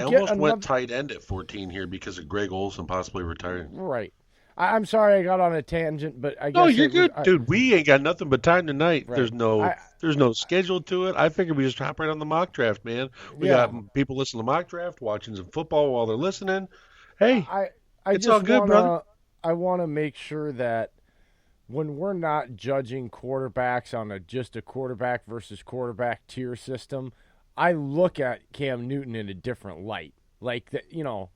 almost went tight end at 14 here because of Greg Olson possibly retiring. Right. I'm sorry I got on a tangent, but I No, guess you're it was good, dude. We ain't got nothing but time tonight. right. There's no schedule to it. I figured we just hop right on the mock draft, man. We got Yeah. people listening to the mock draft, watching some football while they're listening. Hey, I I it's all just good, brother. wanna make sure that when we're not judging quarterbacks on just a quarterback versus quarterback tier system, I look at Cam Newton in a different light. Like that,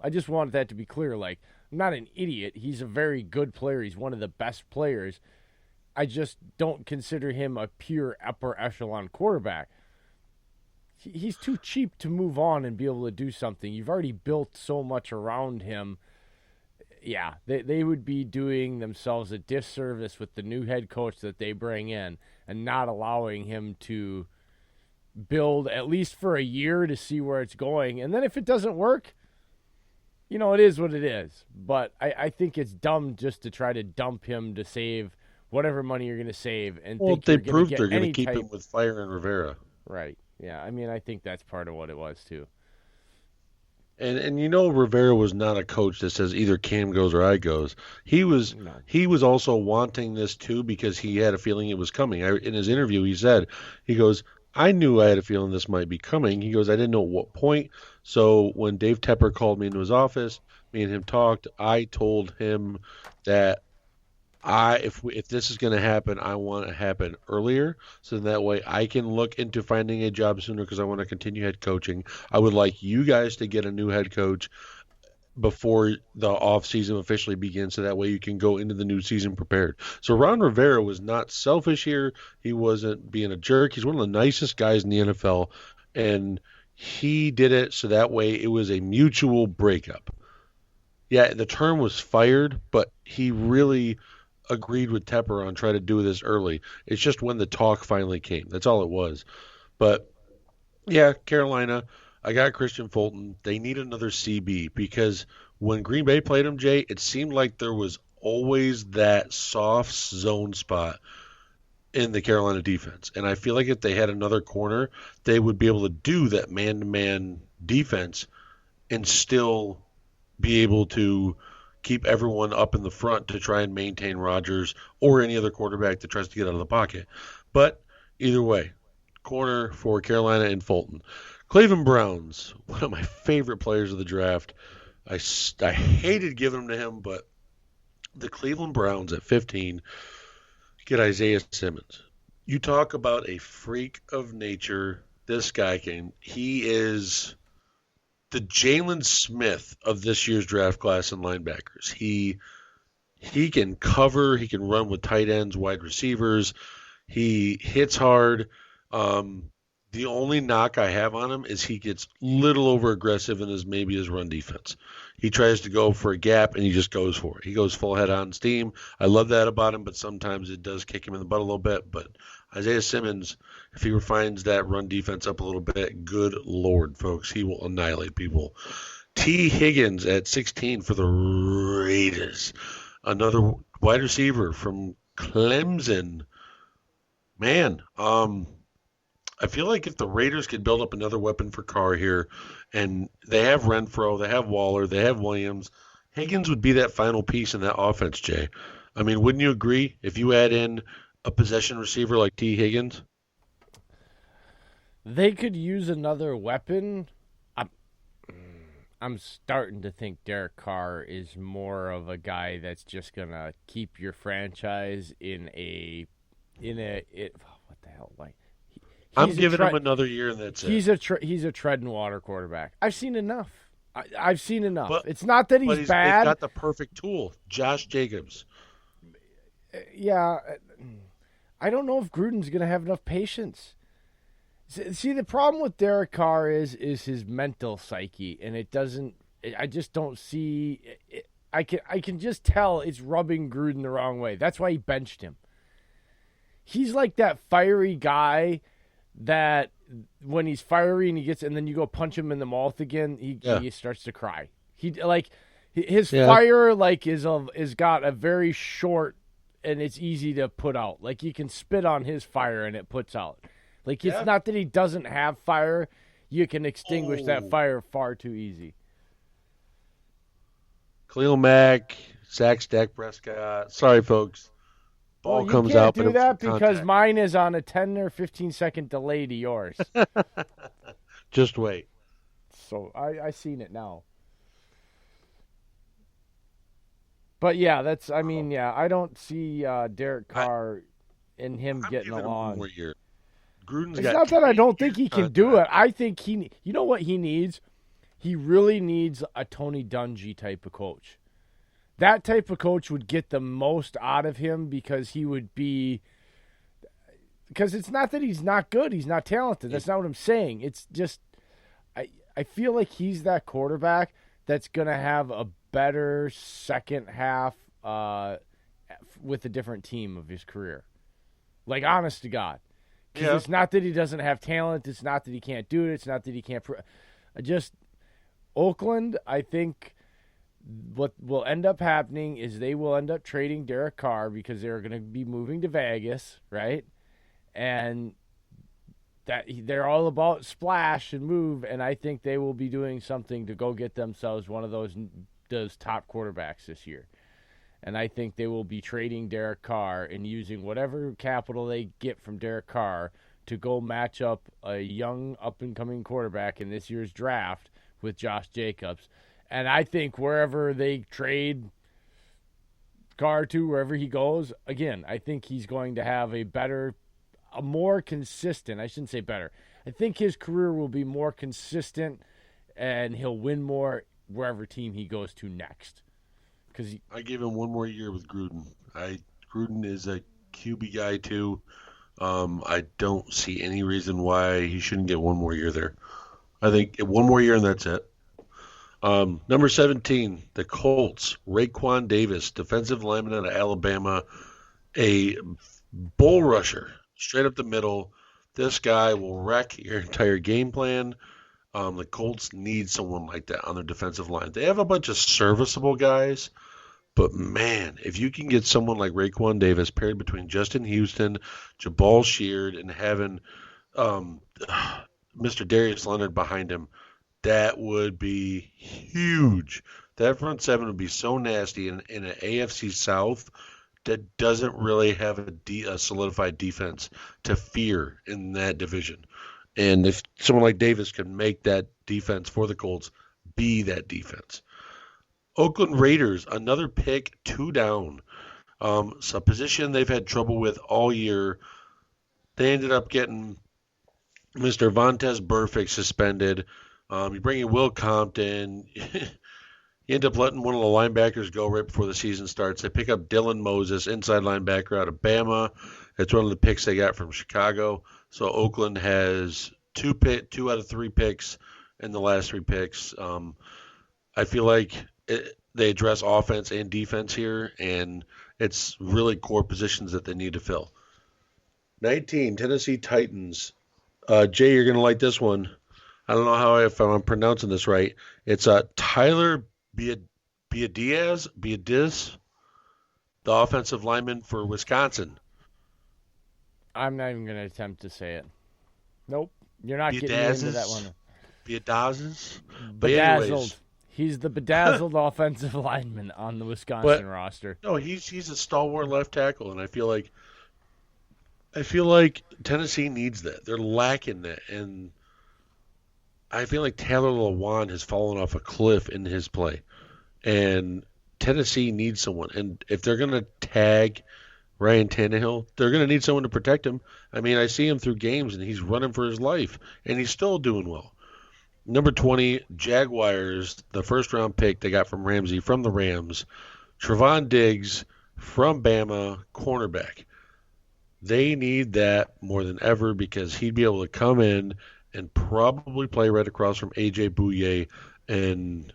I just wanted that to be clear. Like, I'm not an idiot. He's a very good player. He's one of the best players. I just don't consider him a pure upper echelon quarterback. He's too cheap to move on and be able to do something. You've already built so much around him. Yeah, they would be doing themselves a disservice with the new head coach that they bring in and not allowing him to build at least for a year to see where it's going. And then if it doesn't work, it is what it is. But I think it's dumb just to try to dump him to save whatever money you're going to save and Well, think they you're going to proved get they're going to any keep type. him with Fire and Rivera. Right. Yeah. I mean, I think that's part of what it was, too. And Rivera was not a coach that says either Cam goes or I goes. He was No. he was also wanting this too because he had a feeling it was coming. In his interview, he goes, I knew I had a feeling this might be coming. He goes, I didn't know at what point. So when Dave Tepper called me into his office, me and him talked. I told him that if this is going to happen, I want it to happen earlier, so that way I can look into finding a job sooner because I want to continue head coaching. I would like you guys to get a new head coach before the off season officially begins, so that way you can go into the new season prepared. So Ron Rivera was not selfish here. He wasn't being a jerk. He's one of the nicest guys in the NFL, and he did it so that way it was a mutual breakup. Yeah, the term was fired, but he really agreed with Tepper on trying to do this early. It's just when the talk finally came. That's all it was. But yeah, Carolina, I got Christian Fulton. They need another CB because when Green Bay played him, Jay, it seemed like there was always that soft zone spot in the Carolina defense. And I feel like if they had another corner, they would be able to do that man-to-man defense and still be able to keep everyone up in the front to try and maintain Rodgers or any other quarterback that tries to get out of the pocket. But either way, corner for Carolina and Fulton. Cleveland Browns, one of my favorite players of the draft. I hated giving him to him, but the Cleveland Browns at 15 get Isaiah Simmons. You talk about a freak of nature. This guy he is the Jalen Smith of this year's draft class in linebackers. He can cover. He can run with tight ends, wide receivers. He hits hard. The only knock I have on him is he gets little over aggressive in his run defense. He tries to go for a gap and he just goes for it. He goes full head on steam. I love that about him, but sometimes it does kick him in the butt a little bit. But Isaiah Simmons, if he refines that run defense up a little bit, good Lord, folks, he will annihilate people. T. Higgins at 16 for the Raiders. Another wide receiver from Clemson. Man, I feel like if the Raiders could build up another weapon for Carr here, and they have Renfro, they have Waller, they have Williams, Higgins would be that final piece in that offense, Jay. I mean, wouldn't you agree if you add in a possession receiver like T. Higgins? They could use another weapon. I'm, I'm starting to think Derek Carr is more of a guy that's just gonna keep your franchise what the hell, like I'm giving him another year, and that's he's it. He's a tread and water quarterback. I've seen enough. I've seen enough. But, it's not that but he's bad. They've got the perfect tool, Josh Jacobs. Yeah, I don't know if Gruden's going to have enough patience. See, the problem with Derek Carr is his mental psyche, and it doesn't. I just don't see. I can just tell it's rubbing Gruden the wrong way. That's why he benched him. He's like that fiery guy that when he's fiery and then you go punch him in the mouth again, he starts to cry. His fire is got a very short and it's easy to put out. Like you can spit on his fire and it puts out. Like it's not that he doesn't have fire, you can extinguish that Oh, fire far too easy. Khalil Mack, Zach Stack Prescott. Sorry, folks. Well, Ball you comes can't out, but do it was from that because contact. mine is on a 10 or 15-second delay to yours. Just wait. So I seen it now. But yeah, that's I Oh, mean, yeah, I don't see Derek I, Carr and him I'm getting giving him one along. more year. Gruden's It's got not that I 10 don't think years he can do it. contract. I think you know what he needs? He really needs a Tony Dungy type of coach. That type of coach would get the most out of him because he would be because it's not that he's not good, he's not talented. He, That's not what I'm saying. It's just I feel like he's that quarterback that's going to have a better second half with a different team of his career. Like honest to God. Cuz yeah, it's not that he doesn't have talent, it's not that he can't do it, it's not that he can't just Oakland, I think what will end up happening is they will end up trading Derek Carr because they're going to be moving to Vegas, right? And that they're all about splash and move, and I think they will be doing something to go get themselves one of those top quarterbacks this year. And I think they will be trading Derek Carr and using whatever capital they get from Derek Carr to go match up a young up and coming quarterback in this year's draft with Josh Jacobs. And I think wherever they trade Carr to, wherever he goes, again, I think he's going to have a more consistent, I shouldn't say better. I think his career will be more consistent and he'll win more wherever team he goes to next. Because I gave him one more year with Gruden. Gruden is a QB guy too. I don't see any reason why he shouldn't get one more year there. I think one more year and that's it. Number 17, the Colts, Raekwon Davis, defensive lineman out of Alabama, a bull rusher, straight up the middle. This guy will wreck your entire game plan. The Colts need someone like that on their defensive line. They have a bunch of serviceable guys, but man, if you can get someone like Raekwon Davis paired between Justin Houston, Jabal Sheard, and having um, Mr. Darius Leonard behind him, that would be huge. That front seven would be so nasty in an AFC South that doesn't really have a solidified defense to fear in that division. And if someone like Davis can make that defense for the Colts be that defense. Oakland Raiders, another pick, two down. It's a position they've had trouble with all year. They ended up getting Mr. Vontez Burfict suspended. You bring in Will Compton. You end up letting one of the linebackers go right before the season starts. They pick up Dylan Moses, inside linebacker out of Bama. It's one of the picks they got from Chicago. So Oakland has two out of three picks in the last three picks. I feel like they address offense and defense here, and it's really core positions that they need to fill. 19, Tennessee Titans. Jay, you're going to like this one. I don't know if I'm pronouncing this right. It's Tyler Biadiz, the offensive lineman for Wisconsin. I'm not even going to attempt to say it. Nope. You're not getting me into that Biadazes, one. Biadazes. But Bedazzled. anyways, He's the bedazzled offensive lineman on the Wisconsin but roster. no, he's a stalwart left tackle, and I feel like Tennessee needs that. They're lacking that, and I feel like Taylor Lewan has fallen off a cliff in his play, and Tennessee needs someone. And if they're going to tag Ryan Tannehill, they're going to need someone to protect him. I mean, I see him through games, and he's running for his life, and he's still doing well. Number 20, Jaguars, the first round pick they got from Ramsey from the Rams. Trevon Diggs from Bama, cornerback. They need that more than ever because he'd be able to come in and probably play right across from AJ Bouye. And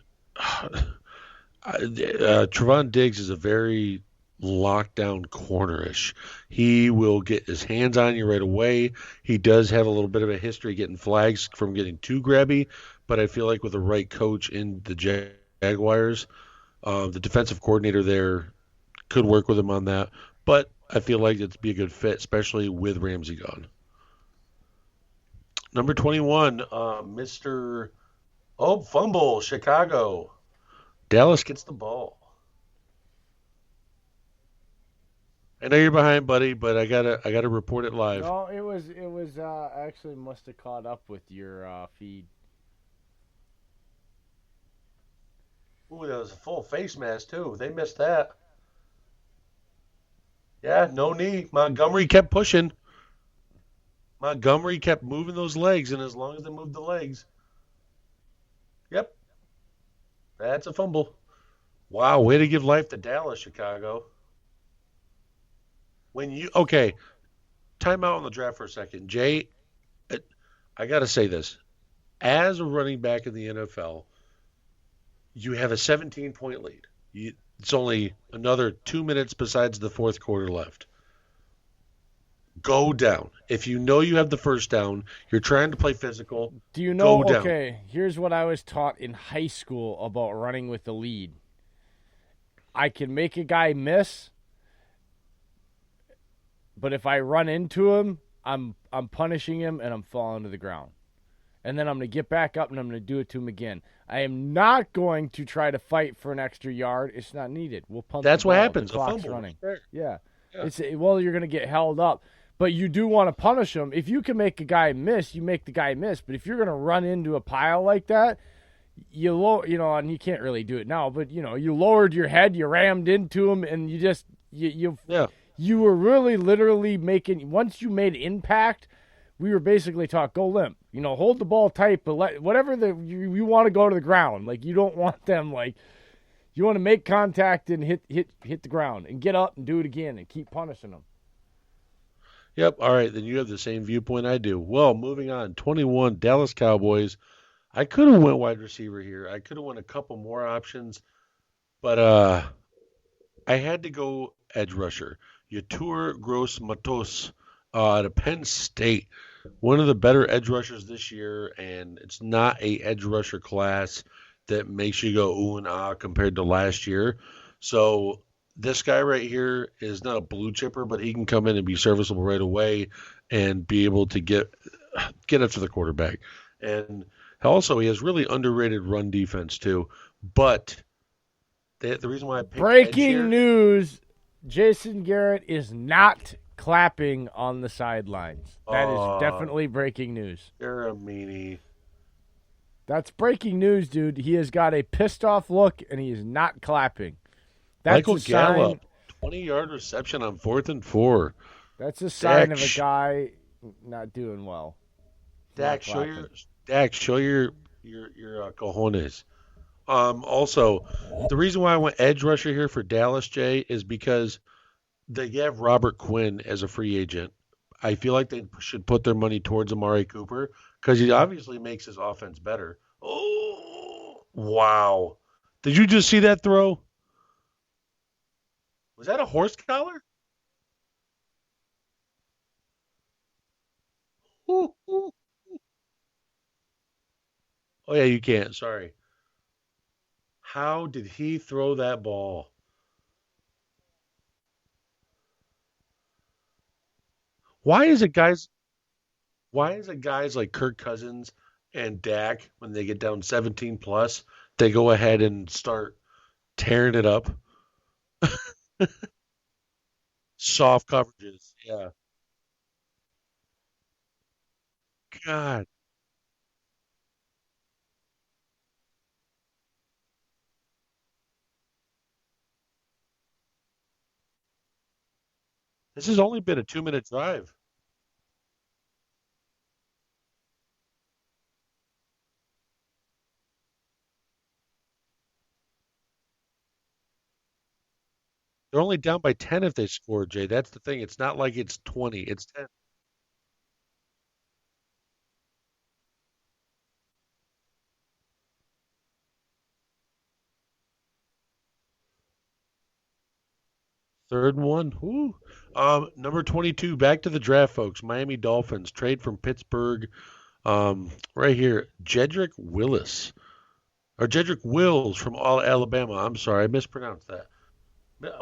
Trevon Diggs is a very lockdown cornerish. He will get his hands on you right away. He does have a little bit of a history getting flags from getting too grabby, but I feel like with the right coach in the Jaguars, the defensive coordinator there could work with him on that. But I feel like it'd be a good fit, especially with Ramsey gone. Number 21, Mr. Oh, fumble, Chicago. Dallas gets the ball. I know you're behind, buddy, but I gotta report it live. No, it was actually must have caught up with your feed. Ooh, that was a full face mask too. They missed that. Yeah, no knee. Montgomery kept pushing. Montgomery kept moving those legs, and as long as they moved the legs, yep, that's a fumble. Wow, way to give life to Dallas, Chicago. When you okay, time out on the draft for a second, Jay. uh, I gotta say this: as a running back in the NFL, you have a 17-point lead. It's only another 2 minutes besides the fourth quarter left. Go down. If you know you have the first down, you're trying to play physical, Do you know? go down. Okay, here's what I was taught in high school about running with the lead. I can make a guy miss, but if I run into him, I'm punishing him and I'm falling to the ground. And then I'm going to get back up and I'm going to do it to him again. I am not going to try to fight for an extra yard. It's not needed. We'll punt the That's what ball. The happens. A clock's fumble running. right there. Yeah. Yeah. It's well, you're going to get held up, but you do want to punish him. If you can make a guy miss, you make the guy miss. But if you're going to run into a pile like that, and you can't really do it now, but you lowered your head, you rammed into him, and you just you Yeah. you were really literally making once you made impact. We were basically taught go limp, hold the ball tight, but whatever you want to go to the ground. Like you don't want them like you want to make contact and hit the ground and get up and do it again and keep punishing them. Yep. All right. Then you have the same viewpoint I do. Well, moving on. 21 Dallas Cowboys. I could have went wide receiver here. I could have went a couple more options, but I had to go edge rusher. Yatur Gross Matos out of Penn State. One of the better edge rushers this year, and it's not a edge rusher class that makes you go ooh and ah compared to last year. So this guy right here is not a blue chipper, but he can come in and be serviceable right away and be able to get up to the quarterback. And also, he has really underrated run defense too. But the reason why I picked edge Breaking here, news: Jason Garrett is not clapping on the sidelines. That is uh, definitely breaking news. you're a meanie. That's breaking news, dude. He has got a pissed off look and he is not clapping. That's Michael a sign. Gallup, 20-yard reception on 4th and 4. That's a sign Dak, of a guy not doing well. Not Dak, clapping. Show your cojones. Also, the reason why I went edge rusher here for Dallas, Jay, is because they have Robert Quinn as a free agent. I feel like they should put their money towards Amari Cooper because he obviously makes his offense better. Oh, wow. Did you just see that throw? Was that a horse collar? Ooh, ooh. Oh, yeah, you can't. Sorry. How did he throw that ball? Why is it guys Why is it guys like Kirk Cousins and Dak, when they get down 17 plus, they go ahead and start tearing it up? Soft coverages. Yeah. God. This has only been a 2-minute drive. They're only down by 10 if they score, Jay. That's the thing. It's not like it's 20, it's 10. Third and one. Whoo. Number 22, back to the draft, folks. Miami Dolphins trade from Pittsburgh. Right here, Jedrick Willis. Or Jedrick Wills from Alabama. I'm sorry, I mispronounced that.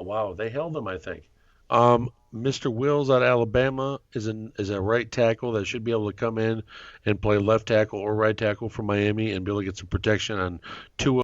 Wow, they held him, I think. Mr. Wills out of Alabama is a right tackle that should be able to come in and play left tackle or right tackle for Miami and be able to get some protection on Tua